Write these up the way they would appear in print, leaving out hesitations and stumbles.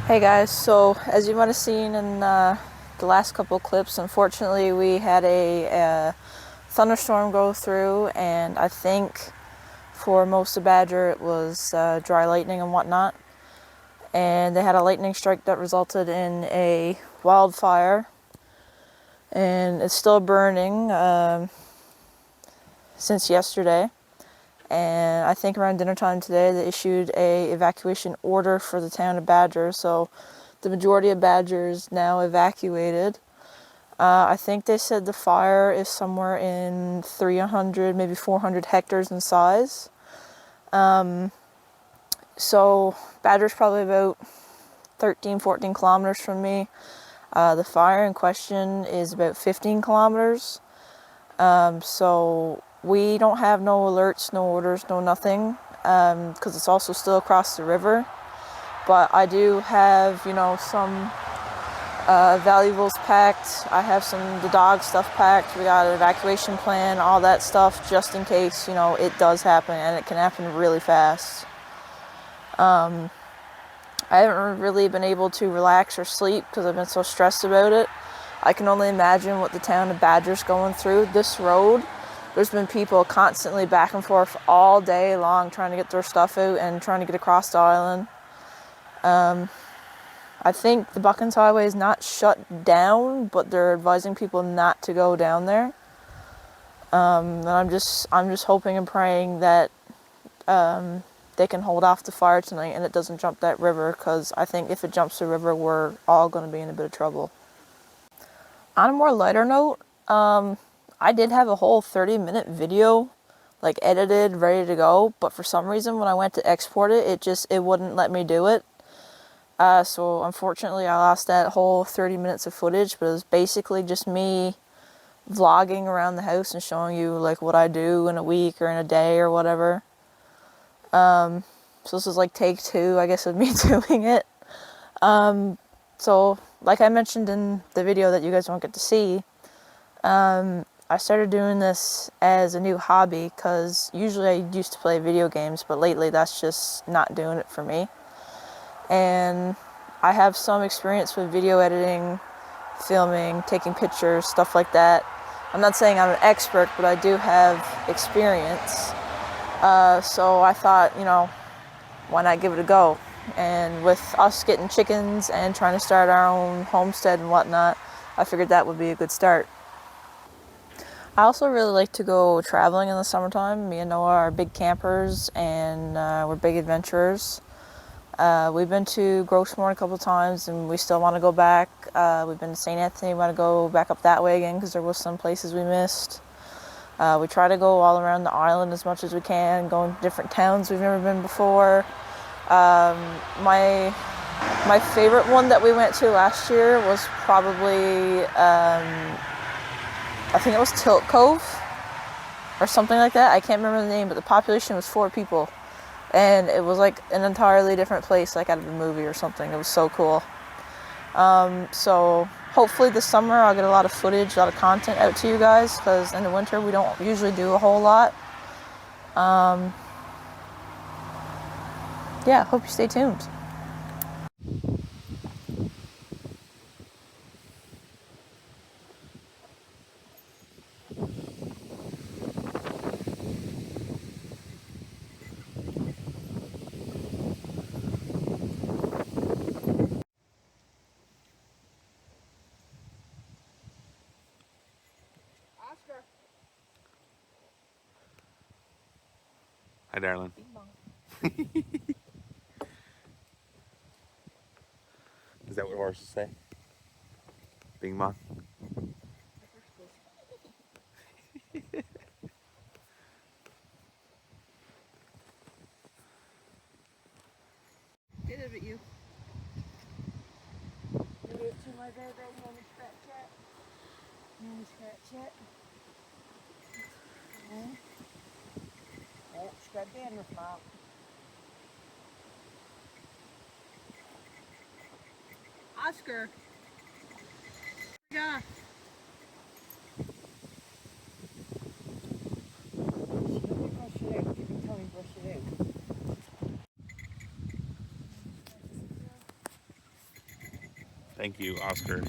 Hey guys, so as you might have seen in the last couple clips, unfortunately we had a thunderstorm go through, and I think for most of Badger it was dry lightning and whatnot. And they had a lightning strike that resulted in a wildfire, and it's still burning since yesterday. And I think around dinner time today they issued a evacuation order for the town of Badger, so the majority of Badger is now evacuated. I think they said the fire is somewhere in 300, maybe 400 hectares in size. So Badger's probably about 13, 14 kilometers from me. The fire in question is about 15 kilometers. So we don't have no alerts, no orders, no nothing, because it's also still across the river. But I do have, some valuables packed. I have the dog stuff packed. We got an evacuation plan, all that stuff, just in case, it does happen, and it can happen really fast. I haven't really been able to relax or sleep because I've been so stressed about it. I can only imagine what the town of Badger's going through. This road, there's been people constantly back and forth all day long trying to get their stuff out and trying to get across the island. I think the Buckins Highway is not shut down, but they're advising people not to go down there. And I'm just hoping and praying that they can hold off the fire tonight and it doesn't jump that river, because I think if it jumps the river, we're all going to be in a bit of trouble. On a more lighter note, I did have a whole 30-minute video edited, ready to go, but for some reason when I went to export it, it wouldn't let me do it. So unfortunately I lost that whole 30 minutes of footage, but it was basically just me vlogging around the house and showing you what I do in a week or in a day or whatever. So this is take 2, I guess, of me doing it. So like I mentioned in the video that you guys won't get to see, I started doing this as a new hobby because usually I used to play video games, but lately that's just not doing it for me. And I have some experience with video editing, filming, taking pictures, stuff like that. I'm not saying I'm an expert, but I do have experience. So I thought, why not give it a go? And with us getting chickens and trying to start our own homestead and whatnot, I figured that would be a good start. I also really like to go traveling in the summertime. Me and Noah are big campers, and we're big adventurers. We've been to Grouse a couple of times, and we still want to go back. We've been to St. Anthony, want to go back up that way again because there was some places we missed. We try to go all around the island as much as we can, go in different towns we've never been before. My favorite one that we went to last year was probably, I think it was Tilt Cove or something like that. I can't remember the name, but the population was 4 people. And it was an entirely different place, out of a movie or something. It was so cool. So hopefully this summer I'll get a lot of footage, a lot of content out to you guys, because in the winter we don't usually do a whole lot. Yeah, hope you stay tuned. Oscar. Hi, darling. Is that what horses say? Bing bong. Get it at you. Give it to my baby. You want me to scratch it? You want me to scratch it? Oh, scratch the end of mouth. Oscar. Yeah. Brush it out. You can tell me brush it out. Thank you, Oscar.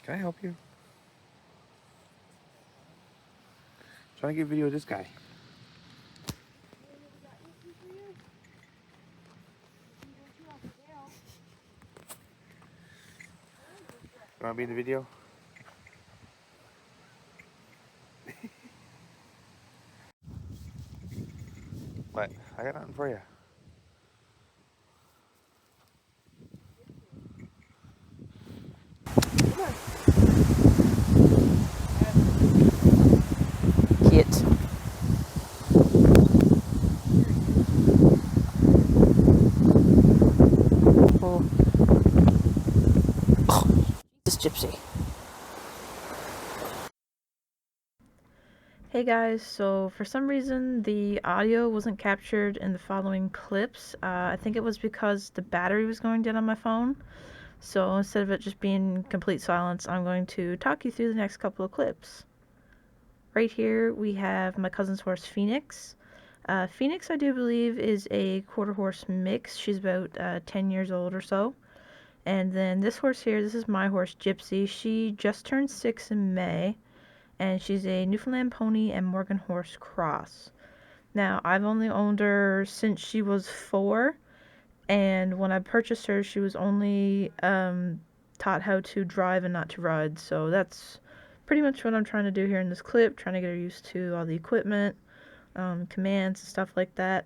Can I help you? Trying to get video of this guy. You want to be in the video? What? I got nothing for you. Cute. Oh. This Gypsy. Hey guys, so for some reason the audio wasn't captured in the following clips. I think it was because the battery was going dead on my phone. So instead of it just being complete silence, I'm going to talk you through the next couple of clips. Right here we have my cousin's horse Phoenix. Phoenix, I do believe, is a quarter horse mix. She's about 10 years old or so. And then this horse here, this is my horse Gypsy. She just turned 6 in May. And she's a Newfoundland pony and Morgan horse cross. Now, I've only owned her since she was 4, and when I purchased her, she was only taught how to drive and not to ride, so that's pretty much what I'm trying to do here in this clip, trying to get her used to all the equipment, commands, and stuff like that.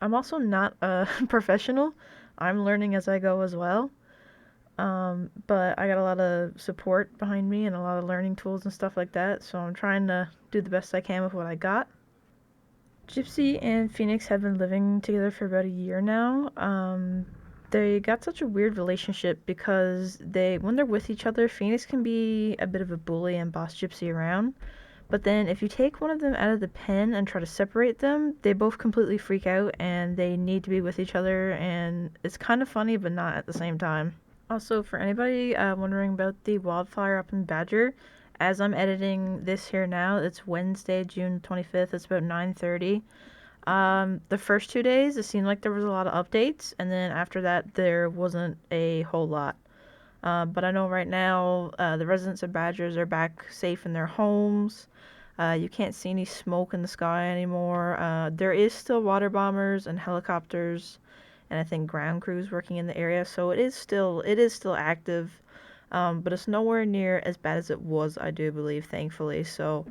I'm also not a professional. I'm learning as I go as well. But I got a lot of support behind me and a lot of learning tools and stuff like that, so I'm trying to do the best I can with what I got. Gypsy and Phoenix have been living together for about a year now. They got such a weird relationship because when they're with each other, Phoenix can be a bit of a bully and boss Gypsy around. But then if you take one of them out of the pen and try to separate them, they both completely freak out and they need to be with each other, and it's kind of funny but not at the same time. Also, for anybody wondering about the wildfire up in Badger, as I'm editing this here now, it's Wednesday, June 25th. It's about 9:30. The first 2 days, it seemed like there was a lot of updates, and then after that, there wasn't a whole lot. But I know right now, the residents of Badgers are back safe in their homes. You can't see any smoke in the sky anymore. There is still water bombers and helicopters, and I think ground crews working in the area, so it is still active, but it's nowhere near as bad as it was, I do believe, thankfully. So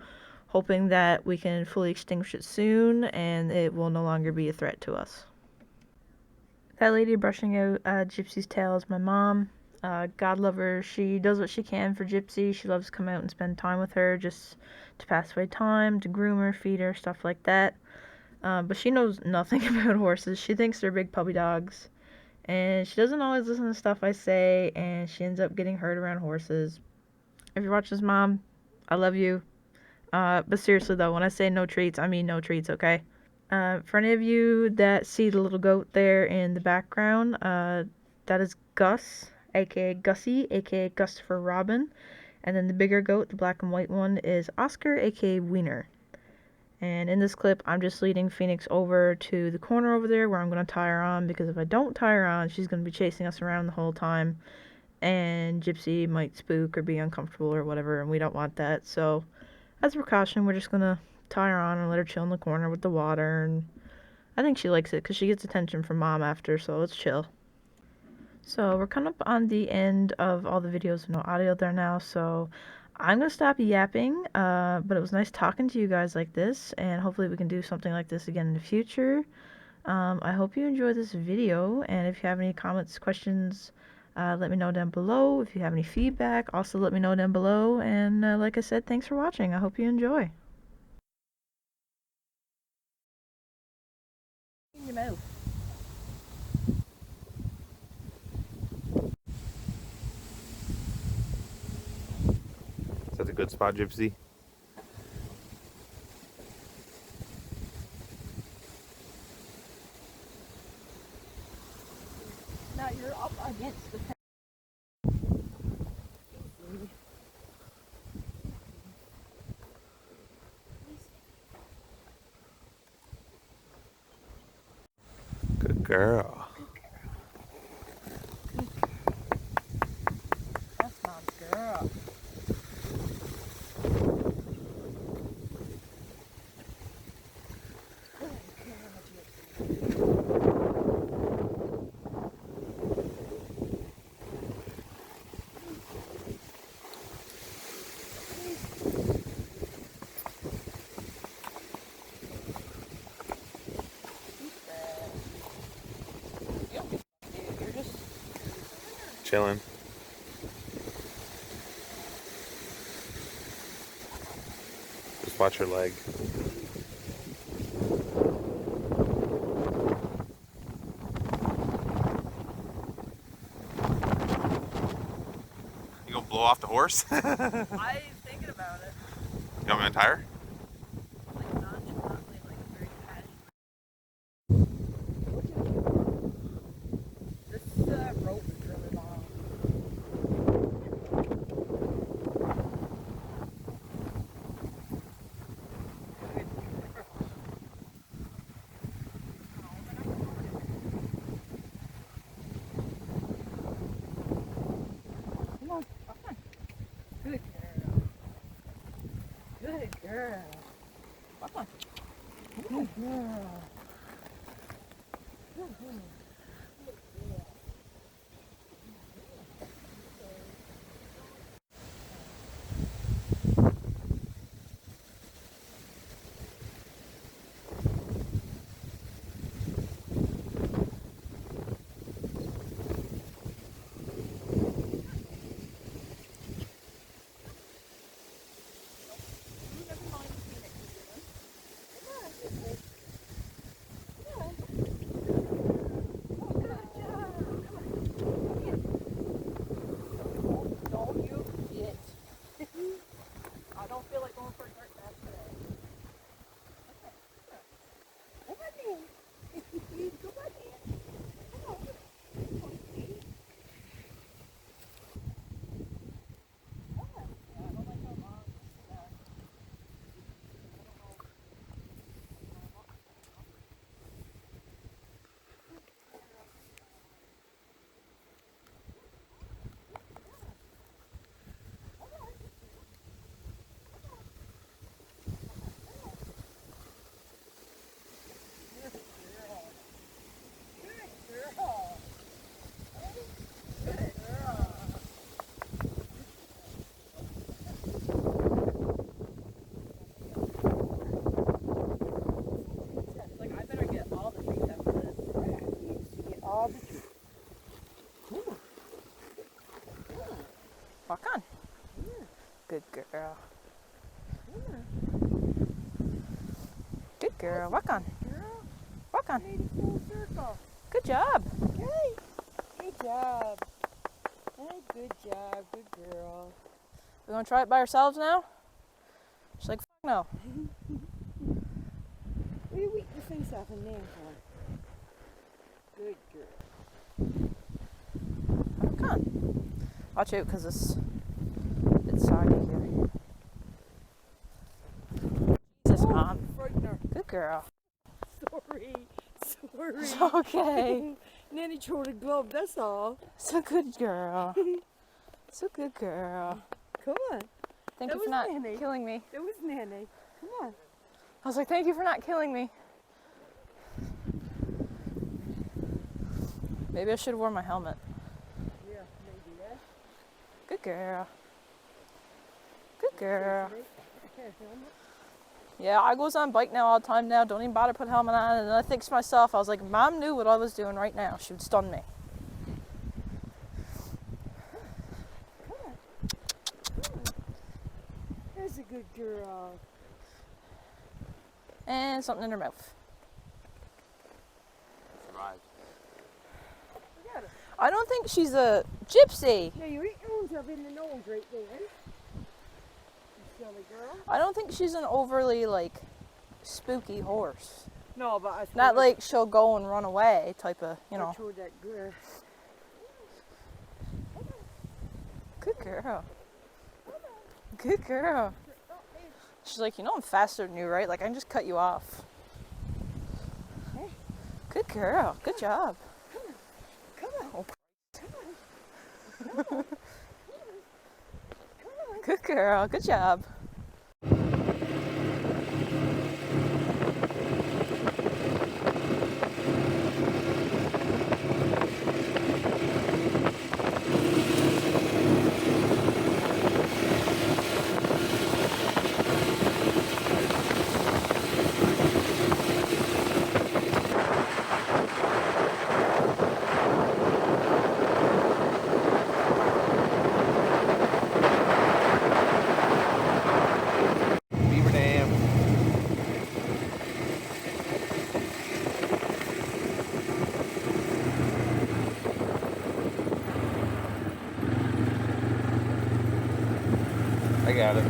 hoping that we can fully extinguish it soon and it will no longer be a threat to us. That lady brushing out Gypsy's tail is my mom. God love her. She does what she can for Gypsy. She loves to come out and spend time with her just to pass away time, to groom her, feed her, stuff like that. But she knows nothing about horses. She thinks they're big puppy dogs. And she doesn't always listen to stuff I say, and she ends up getting hurt around horses. If you're watching this, Mom, I love you. But seriously, though, when I say no treats, I mean no treats, okay? For any of you that see the little goat there in the background, that is Gus, aka Gussie, aka Gustafer Robin. And then the bigger goat, the black and white one, is Oscar, aka Wiener. And in this clip, I'm just leading Phoenix over to the corner over there where I'm going to tie her on, because if I don't tie her on, she's going to be chasing us around the whole time, and Gypsy might spook or be uncomfortable or whatever, and we don't want that. So, as a precaution, we're just going to tie her on and let her chill in the corner with the water, and I think she likes it because she gets attention from Mom after, so let's chill. So, we're coming up on the end of all the videos with no audio there now, so I'm going to stop yapping, but it was nice talking to you guys like this, and hopefully we can do something like this again in the future. I hope you enjoyed this video, and if you have any comments, questions, let me know down below. If you have any feedback, also let me know down below, and like I said, thanks for watching. I hope you enjoy. In your mouth. Is that a good spot, Gypsy? Now you're up against the girl. That's my girl. You're just Chilling. Just watch her leg. You gonna blow off the horse? You want me I'm thinking about it. to tire? Like nonchalantly, like very casually. This rope is really long. Come on, come on. Good girl. Good girl. Come on. Good girl. Good girl. I don't feel like going for a dirt bath today. Come on in. Come on in. Come on. I don't like how long like I better get all the treats after this. Get all the treats. Walk on. Good girl. Good girl. Walk on. Girl, Walk on. made a full circle. Good job. Okay. Good job. Hey, good job. Good girl. We gonna try it by ourselves now? She's like, fuck no. Will you wipe your face off and then for? Good girl. Walk on. Watch out, cause it's soggy here. Jesus, Mom. Frighten her. Good girl. Sorry. It's okay. Nanny threw the glove, that's all. So good girl. So good girl. Come on. Thank That you for was not Nanny. killing me. That was Nanny. Come on. I was like, thank you for not killing me. Maybe I should have worn my helmet. Yeah, maybe that. Good girl. Good girl. Yeah, I goes on bike now all the time now. Don't even bother put helmet on. And then I think to myself, I was like, Mom knew what I was doing right now. She would stun me. There's a good girl. And something in her mouth. Survived. Got it. I don't think she's a gypsy. Yeah, you eat your own up in the nose right there. You silly girl. I don't think she's an overly, like, spooky horse. No, but I Not like she'll go and run away type of, you I know. told that girl. Good girl. Good girl. She's like, you know I'm faster than you, right? Like, I can just cut you off. Good girl. Good job. Come on. Oh, Come on. Come on. good girl. Good job. Beaver Dam. I got it.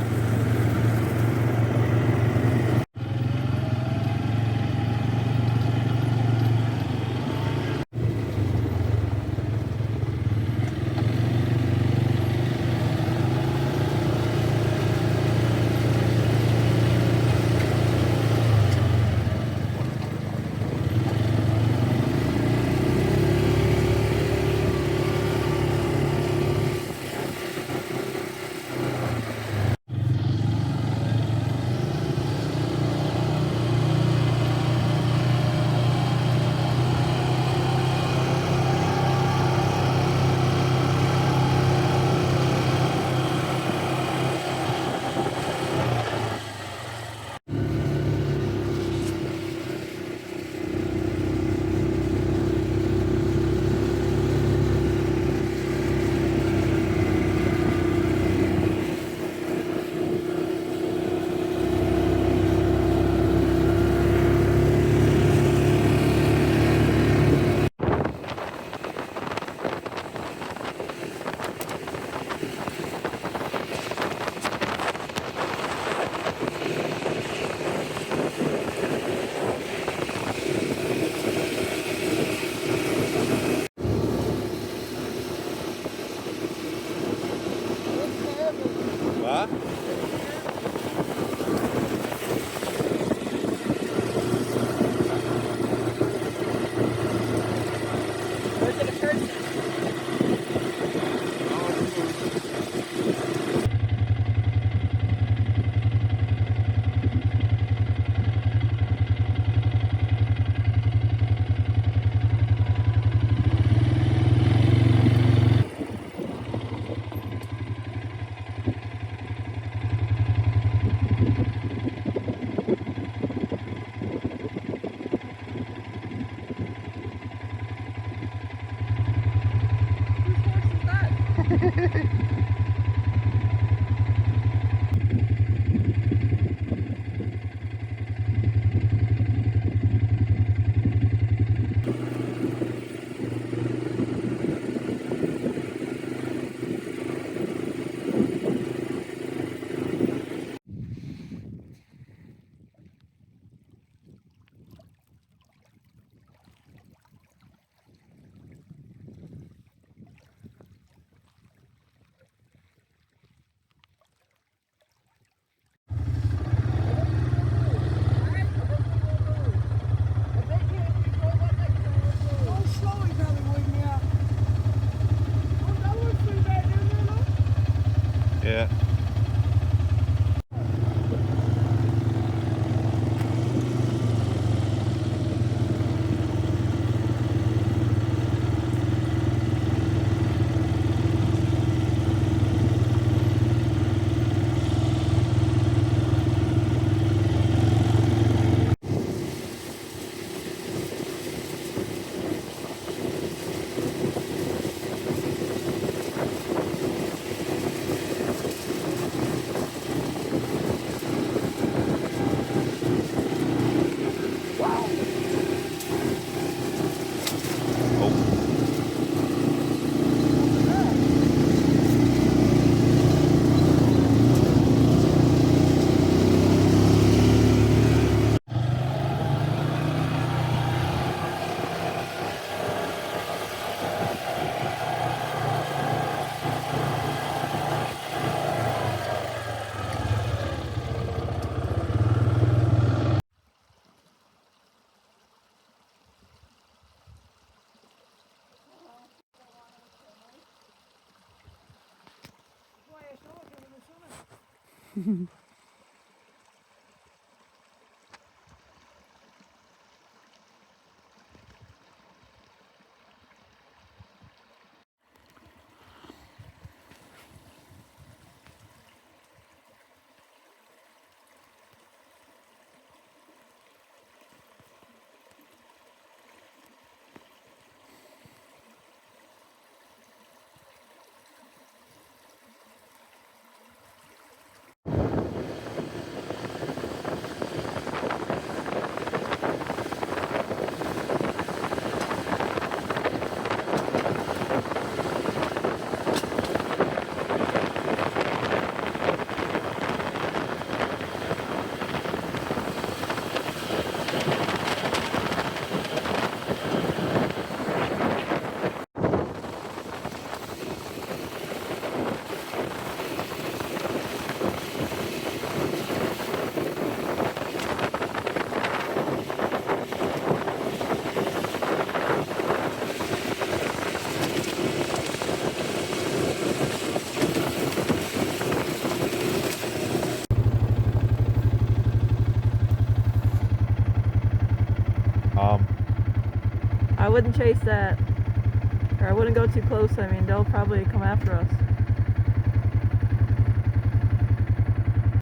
I wouldn't chase that. Or I wouldn't go too close. I mean, they'll probably come after us.